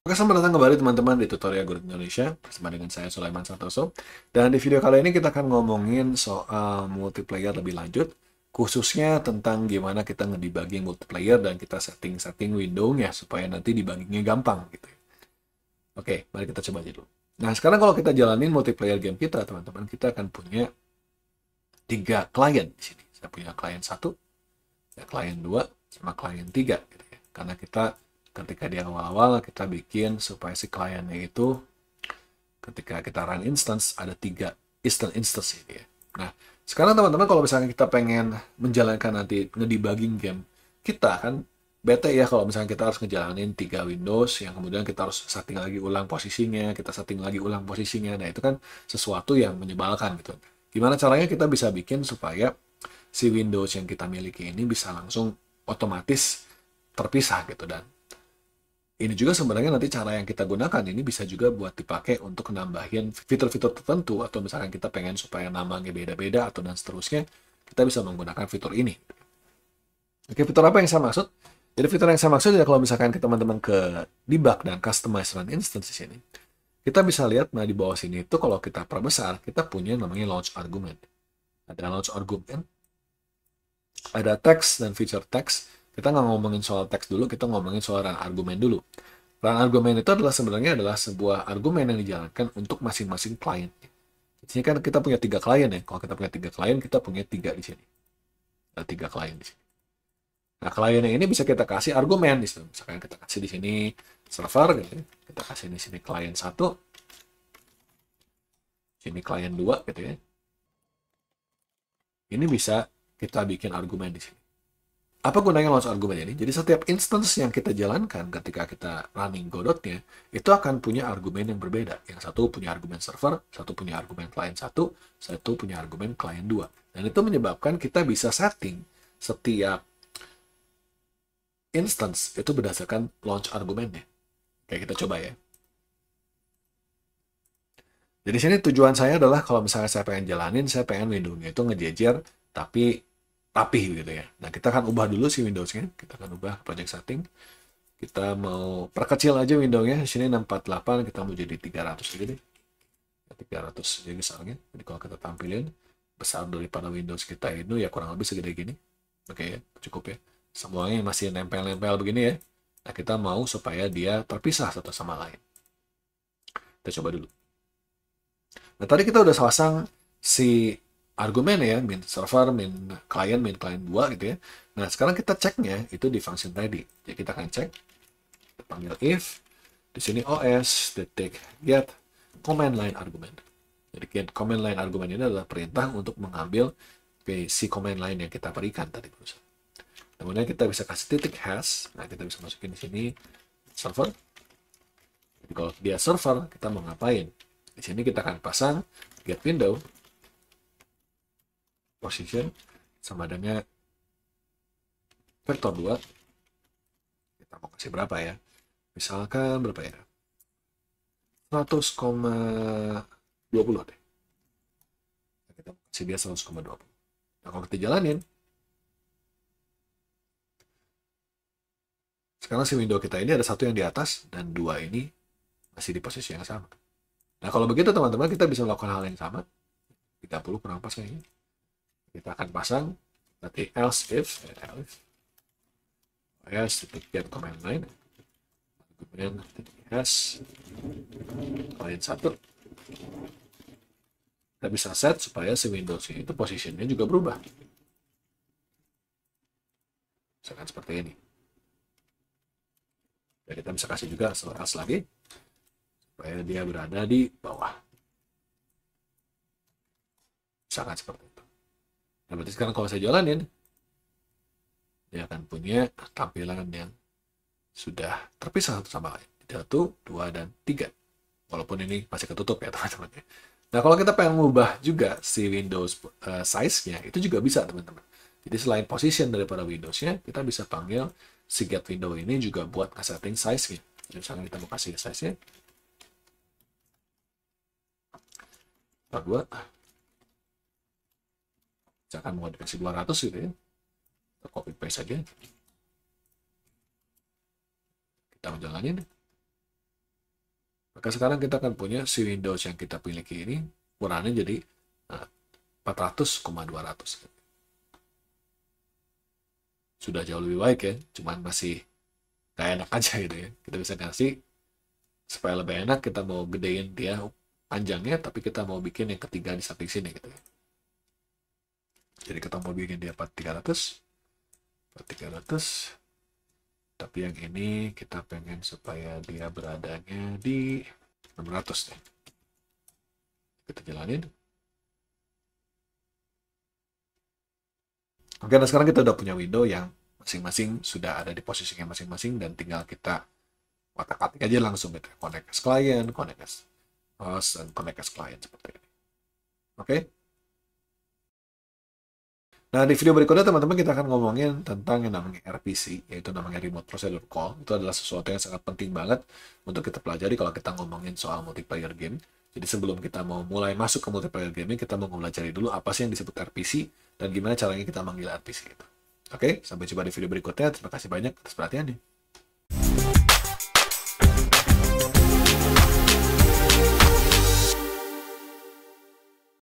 Oke, selamat datang kembali teman-teman di tutorial Guru Indonesia bersama dengan saya Sulaiman Santoso. Dan di video kali ini kita akan ngomongin soal multiplayer lebih lanjut, khususnya tentang gimana kita ngedebugging multiplayer dan kita setting-setting window-nya supaya nanti debuggingnya gampang gitu. Oke, mari kita coba aja dulu. Nah, sekarang kalau kita jalanin multiplayer game kita, teman-teman, kita akan punya 3 klien di sini. Saya punya klien 1, ya, klien 2, sama klien 3 gitu ya. Karena kita ketika di awal-awal kita bikin supaya si kliennya itu ketika kita run instance ada 3 instance ini ya. Nah, sekarang teman-teman kalau misalnya kita pengen menjalankan nanti ngedebugging game kita kan bete ya kalau misalnya kita harus ngejalanin 3 Windows yang kemudian kita harus setting lagi ulang posisinya, kita setting lagi ulang posisinya. Nah, itu kan sesuatu yang menyebalkan gitu. Gimana caranya kita bisa bikin supaya si Windows yang kita miliki ini bisa langsung otomatis terpisah gitu. Dan ini juga sebenarnya nanti cara yang kita gunakan ini bisa juga buat dipakai untuk nambahin fitur-fitur tertentu atau misalkan kita pengen supaya namanya beda-beda atau dan seterusnya, kita bisa menggunakan fitur ini. Oke, fitur apa yang saya maksud? Jadi fitur yang saya maksud ya kalau misalkan teman-teman ke debug dan customize run instance di sini, kita bisa lihat nah di bawah sini itu kalau kita perbesar, kita punya namanya launch argument. Ada launch argument, ada text dan feature text. Kita nggak ngomongin soal teks dulu, kita ngomongin soal run argumen dulu. Run argumen itu adalah sebenarnya adalah sebuah argumen yang dijalankan untuk masing-masing klien. Di sini kan kita punya 3 klien ya. Kalau kita punya 3 klien, kita punya 3 di sini. Ada 3 klien di sini. Nah, kliennya ini bisa kita kasih argumen di sini. Misalkan kita kasih di sini server, gitu ya. Kita kasih di sini klien 1, sini klien 2, gitu ya. Ini bisa kita bikin argumen di sini. Apa gunanya launch argumen ini? Jadi setiap instance yang kita jalankan ketika kita running Godot-nya, itu akan punya argumen yang berbeda. Yang satu punya argumen server, satu punya argumen client 1, satu punya argumen client 2. Dan itu menyebabkan kita bisa setting setiap instance itu berdasarkan launch argumennya. Kayak kita coba ya. Jadi sini tujuan saya adalah kalau misalnya saya pengen jalanin, saya pengen window-nya itu ngejejer, tapi rapih gitu ya. Nah, kita akan ubah dulu si Windows-nya. Kita akan ubah project setting. Kita mau perkecil aja window-nya. Di sini 648, kita mau jadi 300 aja deh. 300 jadi misalnya. Jadi kalau kita tampilin besar daripada Windows kita itu ya kurang lebih segede gini. Oke ya, cukup ya. Semuanya masih nempel-nempel begini ya. Nah, kita mau supaya dia terpisah satu sama lain. Kita coba dulu. Nah, tadi kita udah pasang si argumen ya, min server, min client 2 gitu ya. Nah, sekarang kita ceknya itu di function tadi. Jadi kita akan cek, kita panggil if, di sini os, detik get command line argument. Jadi get command line argument ini adalah perintah untuk mengambil si command line yang kita berikan tadi. Kemudian kita bisa kasih titik hash. Nah, kita bisa masukin di sini server. Jadi kalau dia server, kita mau ngapain? Di sini kita akan pasang get window position sama dengan vektor 2. Kita mau kasih berapa ya? Misalkan berapa ya? 100,20 deh. Kita kasih dia 100,20. Nah, kalau kita jalanin, sekarang si window kita ini ada satu yang di atas dan 2 ini masih di posisi yang sama. Nah, kalau begitu teman-teman kita bisa melakukan hal yang sama. 30 kurang pas kayaknya. Kita akan pasang nanti else if get command line kemudian hash client 1. Kita bisa set supaya si Windows itu posisinya juga berubah. Misalkan seperti ini. Dan kita bisa kasih juga else lagi supaya dia berada di bawah. Misalkan seperti itu. Nah, berarti sekarang kalau saya jalanin, dia akan punya tampilan yang sudah terpisah satu sama lain. 1, 2, dan 3. Walaupun ini masih ketutup ya teman-teman. Nah, kalau kita pengen mengubah juga si Windows size-nya, itu juga bisa teman-teman. Jadi selain position daripada Windows-nya, kita bisa panggil si get window ini juga buat nge-setting size-nya. Jadi misalnya kita mau kasih size-nya. 2. Misalkan mau dikasih 200 gitu ya. Kita copy paste saja. Kita menjalanin. Maka sekarang kita akan punya si Windows yang kita miliki ini ukurannya jadi 400,200. Sudah jauh lebih baik ya, cuman masih gak enak aja gitu ya. Kita bisa kasih supaya lebih enak, kita mau gedein dia panjangnya, tapi kita mau bikin yang ketiga di samping sini gitu ya. Jadi kita mau bikin dia 4300, 4300, tapi yang ini kita pengen supaya dia beradanya di 600 nih. Kita jalanin. Oke, nah sekarang kita udah punya window yang masing-masing sudah ada di posisinya masing-masing, dan tinggal kita otak-atik aja langsung gitu. Connect as client, connect as host, dan connect as client seperti ini. Oke. Nah, di video berikutnya teman-teman kita akan ngomongin tentang yang namanya RPC, yaitu namanya Remote Procedure Call. Itu adalah sesuatu yang sangat penting banget untuk kita pelajari kalau kita ngomongin soal multiplayer game. Jadi sebelum kita mau mulai masuk ke multiplayer game, kita mau pelajari dulu apa sih yang disebut RPC dan gimana caranya kita manggil RPC itu. Oke, sampai jumpa di video berikutnya. Terima kasih banyak atas perhatiannya.